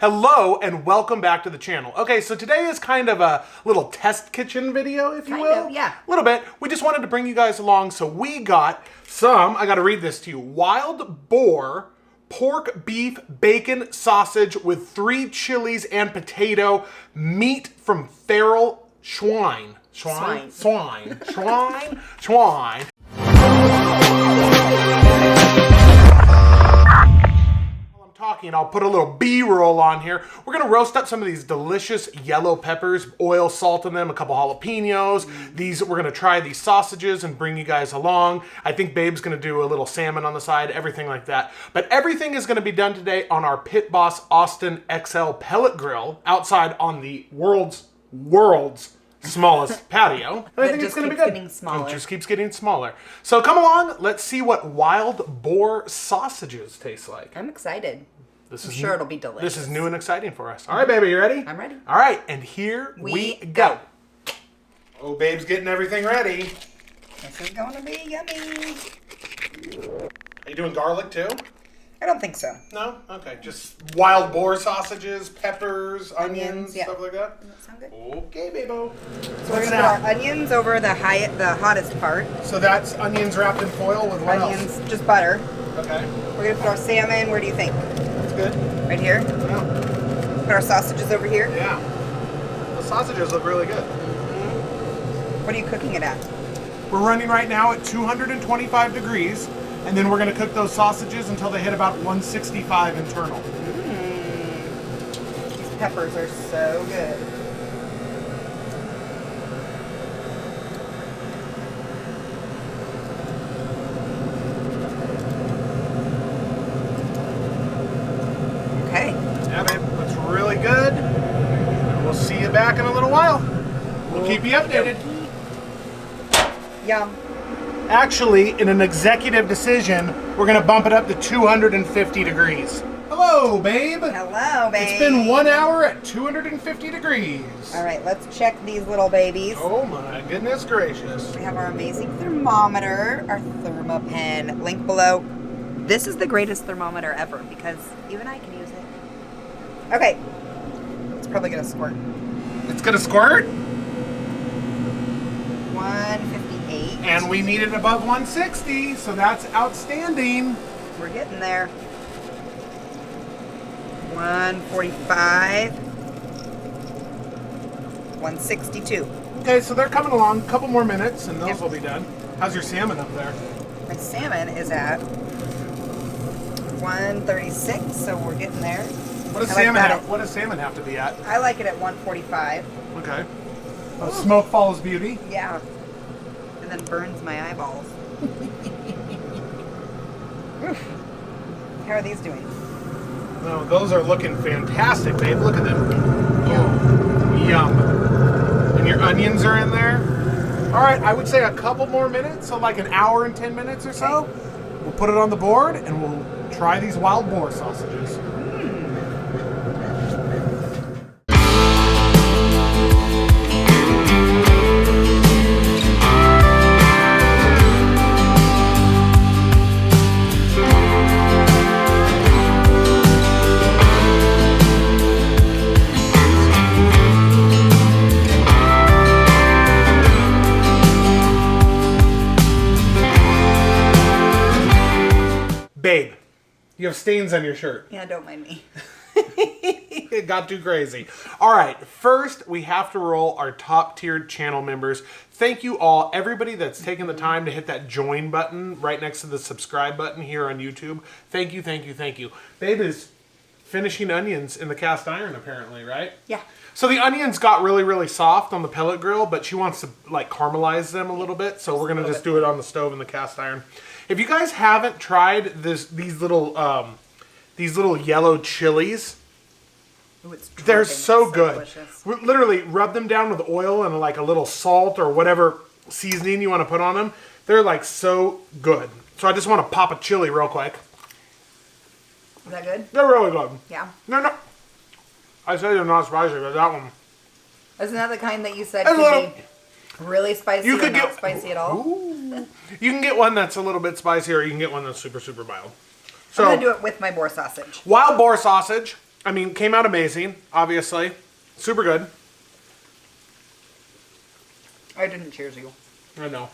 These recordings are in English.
Hello and welcome back to the channel. Okay, so today is kind of a little test kitchen video, if you will. Yeah. A little bit. We just wanted to bring you guys along, so we got some, I gotta read this to you, wild boar, pork, beef, bacon, sausage with 3 chilies and potato, meat from feral swine. Swine? Swine. Swine? Swine. Talking, I'll put a little B-roll on here. We're gonna roast up some of these delicious yellow peppers, oil, salt in them, a couple jalapenos. We're gonna try these sausages and bring you guys along. I think Babe's gonna do a little salmon on the side, everything like that. But everything is gonna be done today on our Pit Boss Austin XL pellet grill outside on the world's smallest patio. And I think it's going to be good. It just keeps getting smaller. So come along, let's see what wild boar sausages taste like. I'm excited. I'm sure sure it'll be delicious. This is new and exciting for us. All right, baby, you ready? I'm ready. All right, and here we go. Oh, Babe's getting everything ready. This is going to be yummy. Are you doing garlic too? I don't think so. No? Okay, just wild boar sausages, peppers, onions, yeah. stuff like that? Does that sound good? Okay, baby. So we're going to put our onions over the hottest part. So that's onions wrapped in foil with what onions, else? just butter. Okay. We're going to put our salmon, where do you think? That's good. Right here? Yeah. Put our sausages over here. Yeah. The sausages look really good. What are you cooking it at? We're running right now at 225 degrees, and then we're going to cook those sausages until they hit about 165 internal. These peppers are so good. Okay. Yeah, babe, looks really good. And we'll see you back in a little while. We'll keep you updated. Yum. Actually, in an executive decision, we're going to bump it up to 250 degrees. Hello, babe. Hello, babe. It's been 1 hour at 250 degrees. All right, let's check these little babies. Oh my goodness gracious. We have our amazing thermometer, our thermopen, link below. This is the greatest thermometer ever because even I can use it. Okay, it's probably gonna squirt. It's going to squirt? 158. And we need it above 160, so that's outstanding. We're getting there. 145. 162. Okay, so they're coming along. A couple more minutes, and those will be done. How's your salmon up there? My salmon is at 136, so we're getting there. What does salmon have to be at? I like it at 145. Okay. Smoke follows beauty. Yeah. And then burns my eyeballs. How are these doing? No, those are looking fantastic, babe. Look at them. Yum. Oh, yum. And your onions are in there. All right, I would say a couple more minutes, so like an hour and 10 minutes or so. Okay. We'll put it on the board, and we'll try these wild boar sausages. Babe, you have stains on your shirt. Yeah, don't mind me. It got too crazy. All right, first we have to roll our top tiered channel members. Thank you all, everybody that's taken the time to hit that join button right next to the subscribe button here on YouTube. Thank you, thank you, thank you. Babe is finishing onions in the cast iron apparently, right? Yeah. So the onions got really, really soft on the pellet grill, but she wants to like caramelize them a little bit. So we're gonna just do it on the stove in the cast iron. If you guys haven't tried these little yellow chilies, Ooh, they're so good. Delicious. We literally rub them down with oil and like a little salt or whatever seasoning you want to put on them. They're like so good. So I just want to pop a chili real quick. Is that good? They're really good. Yeah. No. I say they're not spicy, but that one. Isn't that the kind that you said It's could be really spicy you or could not get spicy at all? Ooh. You can get one that's a little bit spicy, or you can get one that's super, super mild. I'm So going to do it with my boar sausage. wild boar sausage, I mean, came out amazing, obviously. Super good. I didn't cheers you. I know.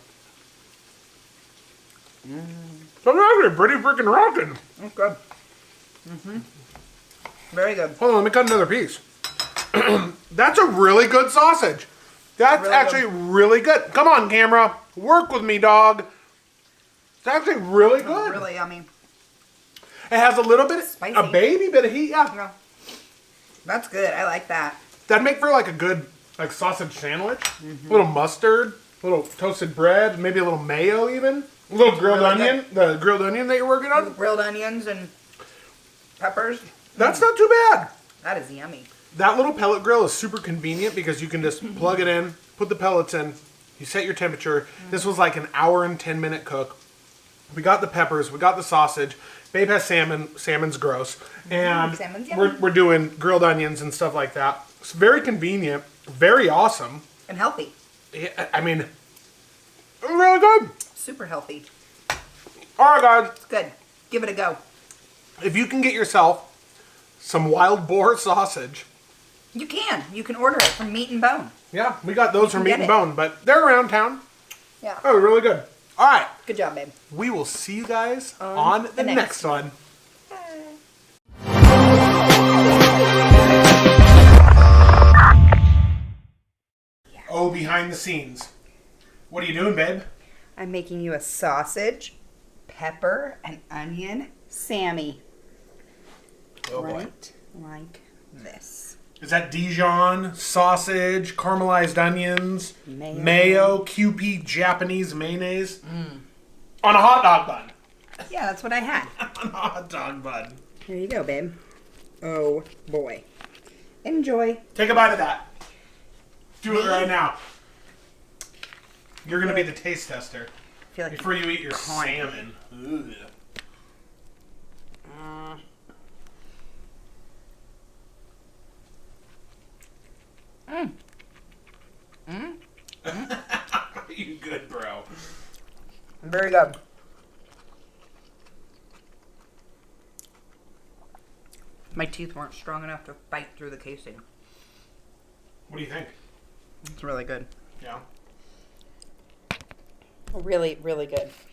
So they're actually pretty freaking rocking. That's good. Very good. Hold on, let me cut another piece. That's a really good sausage. That's Really actually good. really good. Come on, camera. Work with me, dog. It's actually really good. Really yummy. It has a little bit, Spicy. a baby bit of heat, yeah. Yeah. That's good. I like that. That'd make for like a good like sausage sandwich. A little mustard, a little toasted bread, maybe a little mayo even. A little grilled really onion, the grilled onion that you're working on. Grilled onions and peppers. That's not too bad. That is yummy. That little pellet grill is super convenient because you can just plug it in, put the pellets in, you set your temperature. This was like an hour and 10-minute cook. We got the peppers, we got the sausage. Babe has salmon. Salmon's gross. And Salmon's yummy. we're doing grilled onions and stuff like that. It's very convenient, very awesome. And healthy. Yeah, I mean, really good. Super healthy. All right, guys. It's good. Give it a go. If you can get yourself some wild boar sausage. You can. You can order it from Meat and Bone. Yeah, we got those from Meat get and it. Bone, but they're around town. Yeah. Oh, really good. All right. Good job, babe. We will see you guys on the next one. Oh, behind the scenes. What are you doing, babe? I'm making you a sausage, pepper, and onion Sammy. Oh, boy. Right like this. Is that Dijon, sausage, caramelized onions, Mayo. mayo QP Japanese mayonnaise on a hot dog bun? Yeah, that's what I had. On a hot dog bun. Here you go, babe. Oh, boy. Enjoy. Take a bite of that. Do it right now. You're going to be the taste tester I feel like before you eat your corn. salmon. Ugh. You good, bro. Very good. My teeth weren't strong enough to bite through the casing. What do you think? It's really good. Yeah. Really, really good.